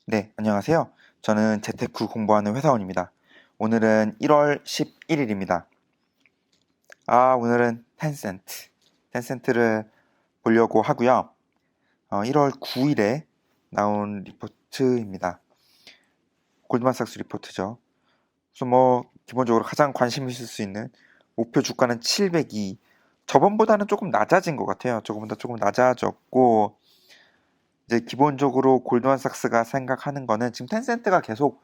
네, 안녕하세요. 저는 재테크 공부하는 회사원입니다. 오늘은 1월 11일입니다. 오늘은 텐센트를 보려고 하고요. 1월 9일에 나온 리포트입니다. 골드만삭스 리포트죠. 그래서 기본적으로 가장 관심 있을 수 있는 목표 주가는 702. 저번보다는 조금 낮아진 것 같아요. 조금 낮아졌고, 이제 기본적으로 골드만삭스가 생각하는 거는 지금 텐센트가 계속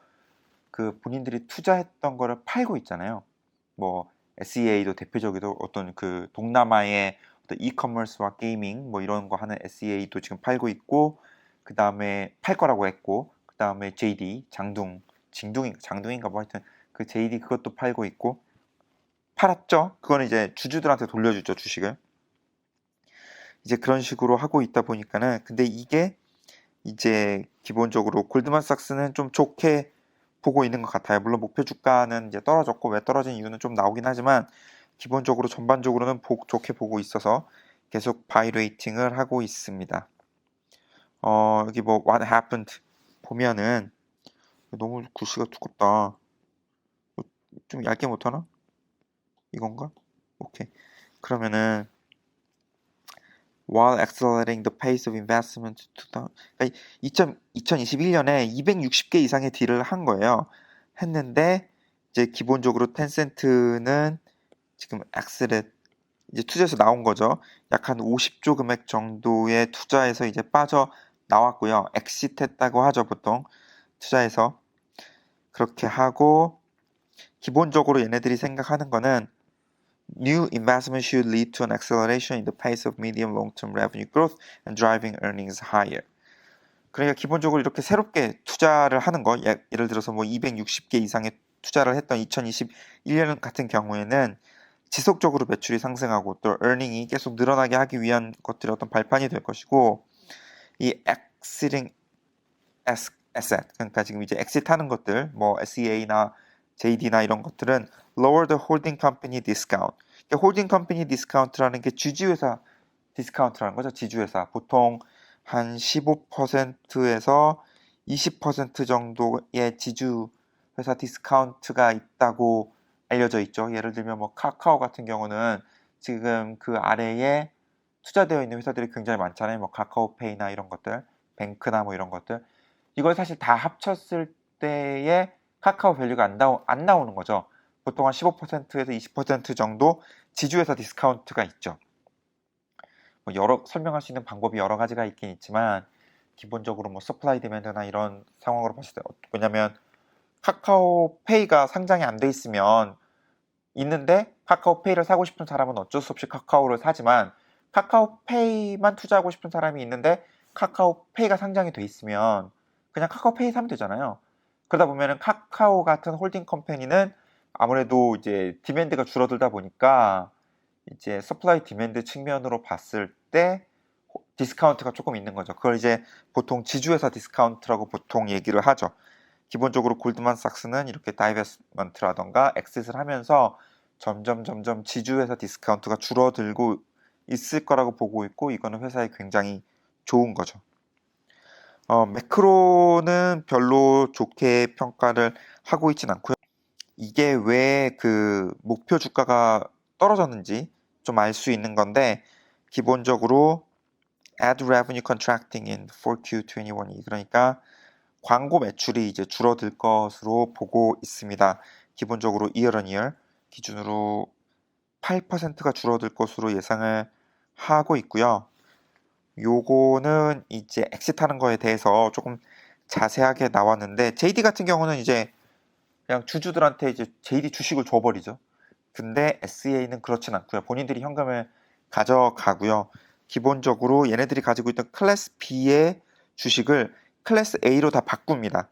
그 본인들이 투자했던 거를 팔고 있잖아요. SEA도 대표적이고 어떤 그 동남아의 어떤 이커머스와 게이밍 이런 거 하는 SEA도 지금 팔고 있고, 그 다음에 팔 거라고 했고, 그 다음에 JD 장둥인가 하여튼 그 JD 그것도 팔고 있고, 팔았죠. 그거는 이제 주주들한테 돌려주죠, 주식을. 이제 그런 식으로 하고 있다 보니까는, 근데 이게 이제 기본적으로 골드만삭스는 좀 좋게 보고 있는 것 같아요. 물론 목표 주가는 이제 떨어졌고, 왜 떨어진 이유는 좀 나오긴 하지만 기본적으로 전반적으로는 좋게 보고 있어서 계속 바이 레이팅을 하고 있습니다. 여기 what happened 보면은, 너무 글씨가 두껍다. 좀 얇게 못하나? 이건가? 오케이. 그러면은 while accelerating the pace of investment 그러니까 2021년에 260개 이상의 딜을 한 거예요. 했는데 이제 기본적으로 텐센트는 지금 이제 투자에서 나온 거죠. 약 한 50조 금액 정도의 투자에서 이제 빠져 나왔고요. 엑시트했다고 하죠, 보통. 투자에서. 그렇게 하고, 기본적으로 얘네들이 생각하는 거는 new investment should lead to an acceleration in the pace of medium long-term revenue growth and driving earnings higher. 그러니까 기본적으로 이렇게 새롭게 투자를 하는 거, 예를 들어서 260개 이상의 투자를 했던 2021년 같은 경우에는 지속적으로 매출이 상승하고 또 earning이 계속 늘어나게 하기 위한 것들이 어떤 발판이 될 것이고, 이 exiting asset, 그러니까 지금 이제 엑시트하는 것들, SEA나 JD나 이런 것들은 lower the holding company discount. 그러니까 holding company discount라는 게 주주회사 디스카운트라는 거죠. 지주회사 보통 한 15%에서 20% 정도의 지주회사 디스카운트가 있다고 알려져 있죠. 예를 들면 카카오 같은 경우는 지금 그 아래에 투자되어 있는 회사들이 굉장히 많잖아요. 카카오페이나 이런 것들, 뱅크나 이런 것들. 이걸 사실 다 합쳤을 때에 카카오 밸류가 안 나오는 거죠. 보통 한 15%에서 20% 정도 지주회사 디스카운트가 있죠. 설명할 수 있는 방법이 여러 가지가 있긴 있지만, 기본적으로 서플라이 디맨드나 이런 상황으로 봤을 때, 왜냐면 카카오페이가 상장이 안 돼 있는데 카카오페이를 사고 싶은 사람은 어쩔 수 없이 카카오를 사지만, 카카오페이만 투자하고 싶은 사람이 있는데 카카오페이가 상장이 돼 있으면 그냥 카카오페이 사면 되잖아요. 그러다 보면은 카카오 같은 홀딩 컴퍼니는 아무래도 이제 디맨드가 줄어들다 보니까 이제 서플라이 디맨드 측면으로 봤을 때 디스카운트가 조금 있는 거죠. 그걸 이제 보통 지주회사 디스카운트라고 보통 얘기를 하죠. 기본적으로 골드만삭스는 이렇게 다이베스먼트라던가 엑싯을 하면서 점점 지주회사 디스카운트가 줄어들고 있을 거라고 보고 있고, 이거는 회사에 굉장히 좋은 거죠. 매크로는 별로 좋게 평가를 하고 있진 않고요. 이게 왜 그 목표 주가가 떨어졌는지 좀 알 수 있는 건데, 기본적으로 ad revenue contracting in 4Q21, 그러니까 광고 매출이 이제 줄어들 것으로 보고 있습니다. 기본적으로 year on year 기준으로 8%가 줄어들 것으로 예상을 하고 있고요. 요거는 이제 엑시트하는 거에 대해서 조금 자세하게 나왔는데, JD 같은 경우는 이제 그냥 주주들한테 이제 JD 주식을 줘버리죠. 근데 SEA는 그렇진 않고요. 본인들이 현금을 가져가고요. 기본적으로 얘네들이 가지고 있던 클래스 B의 주식을 클래스 A로 다 바꿉니다.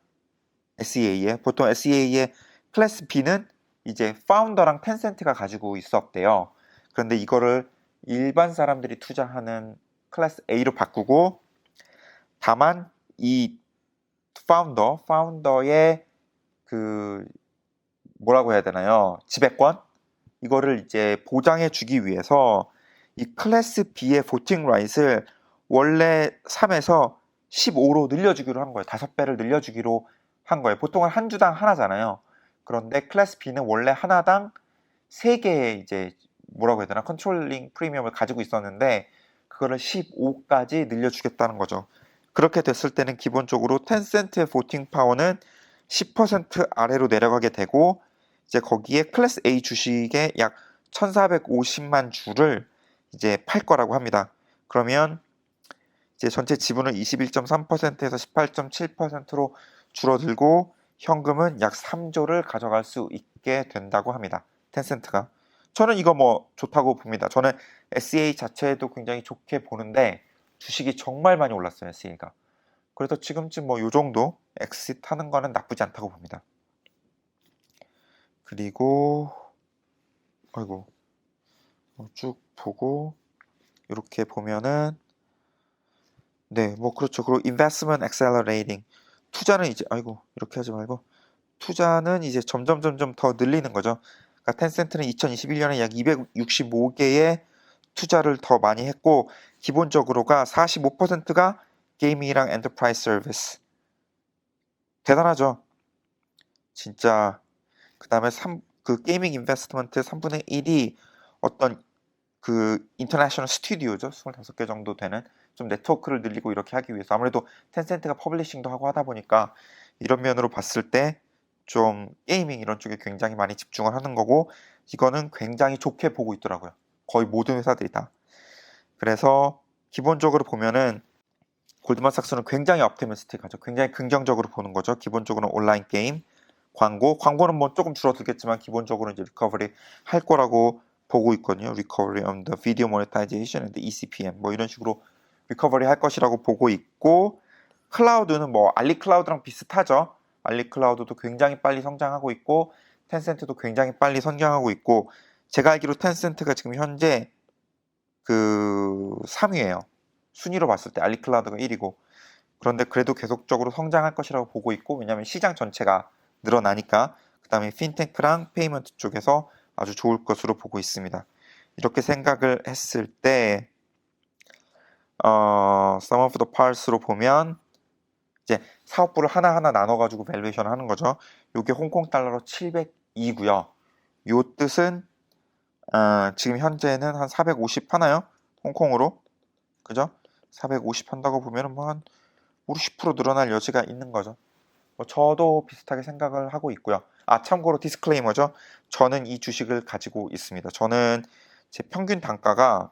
SEA에. 보통 SEA의 클래스 B는 이제 파운더랑 텐센트가 가지고 있었대요. 그런데 이거를 일반 사람들이 투자하는 클래스 A로 바꾸고, 다만 이 파운더의 그 뭐라고 해야 되나요? 지배권? 이거를 이제 보장해 주기 위해서 이 클래스 B의 보팅 라이트를 원래 3에서 15로 늘려주기로 한 거예요. 5배를 늘려주기로 한 거예요. 보통은 한 주당 하나잖아요. 그런데 클래스 B는 원래 하나당 3개의 이제 뭐라고 해야 되나 컨트롤링 프리미엄을 가지고 있었는데 그거를 15까지 늘려주겠다는 거죠. 그렇게 됐을 때는 기본적으로 텐센트의 보팅 파워는 10% 아래로 내려가게 되고 이제 거기에 클래스 A 주식의 약 1450만 주를 이제 팔 거라고 합니다. 그러면 이제 전체 지분을 21.3%에서 18.7%로 줄어들고 현금은 약 3조를 가져갈 수 있게 된다고 합니다. 텐센트가. 저는 이거 뭐 좋다고 봅니다. 저는 SEA 자체도 굉장히 좋게 보는데 주식이 정말 많이 올랐어요, SEA가. 그래서 지금쯤 뭐 요 정도 엑시트 하는 거는 나쁘지 않다고 봅니다. 그리고 아이고 쭉 보고 이렇게 보면은 네, 뭐 그렇죠. 그리고 investment accelerating 투자는 이제 아이고 이렇게 하지 말고 투자는 이제 점점 더 늘리는 거죠. 그러니까 텐센트는 2021년에 약 265개의 투자를 더 많이 했고 기본적으로가 45%가 게이밍이랑 엔터프라이즈 서비스. 대단하죠. 진짜 그다음에 그 게이밍 인베스트먼트 3분의 1이 어떤 그 인터내셔널 스튜디오죠. 25개 정도 되는 좀 네트워크를 늘리고 이렇게 하기 위해서 아무래도 텐센트가 퍼블리싱도 하고 하다 보니까 이런 면으로 봤을 때 좀 게이밍 이런 쪽에 굉장히 많이 집중을 하는 거고 이거는 굉장히 좋게 보고 있더라고요. 거의 모든 회사들이 다. 그래서 기본적으로 보면은 골드만삭스는 굉장히 업티미스틱하죠. 굉장히 긍정적으로 보는 거죠. 기본적으로 온라인 게임, 광고는 뭐 조금 줄어들겠지만 기본적으로 이제 리커버리 할 거라고 보고 있거든요. Recovery on the Video Monetization and ECPM 뭐 이런 식으로 리커버리 할 것이라고 보고 있고 클라우드는 뭐 알리클라우드랑 비슷하죠. 알리클라우드도 굉장히 빨리 성장하고 있고 텐센트도 굉장히 빨리 성장하고 있고 제가 알기로 텐센트가 지금 현재 그 3위예요. 순위로 봤을 때 알리클라우드가 1위고 그런데 그래도 계속적으로 성장할 것이라고 보고 있고 왜냐하면 시장 전체가 늘어나니까 그 다음에 핀테크랑 페이먼트 쪽에서 아주 좋을 것으로 보고 있습니다. 이렇게 생각을 했을 때 Sum of the Parts로 보면 이제 사업부를 하나하나 나눠가지고 밸류에이션 하는 거죠. 이게 홍콩 달러로 702고요. 요 뜻은 지금 현재는 한 450 하나요? 홍콩으로 그죠? 450 한다고 보면은 뭐 한 50% 늘어날 여지가 있는 거죠. 뭐 저도 비슷하게 생각을 하고 있고요. 참고로 디스클레이머죠. 저는 이 주식을 가지고 있습니다. 저는 제 평균 단가가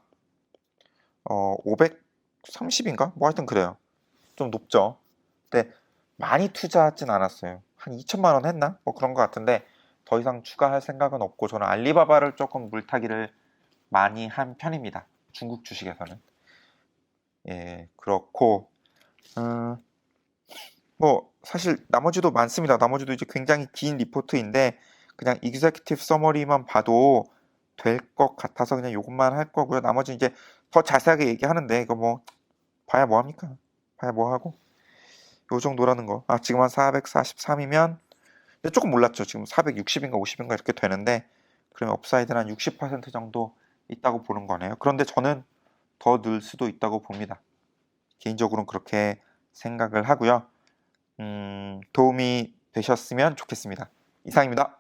530인가? 뭐 하여튼 그래요. 좀 높죠. 근데 많이 투자하진 않았어요. 한 2천만 원 했나? 뭐 그런 것 같은데 더 이상 추가할 생각은 없고 저는 알리바바를 조금 물타기를 많이 한 편입니다. 중국 주식에서는. 예, 그렇고 뭐 사실 나머지도 많습니다. 나머지도 이제 굉장히 긴 리포트인데 그냥 executive summary만 봐도 될 것 같아서 그냥 이것만 할 거고요. 나머지 이제 더 자세하게 얘기하는데 이거 뭐 봐야 뭐 합니까? 봐야 뭐 하고 요 정도라는 거. 지금 한 443이면 조금 몰랐죠. 지금 460인가 50인가 이렇게 되는데 그러면 업사이드는 한 60% 정도 있다고 보는 거네요. 그런데 저는 더 늘 수도 있다고 봅니다. 개인적으로는 그렇게 생각을 하고요. 도움이 되셨으면 좋겠습니다. 이상입니다.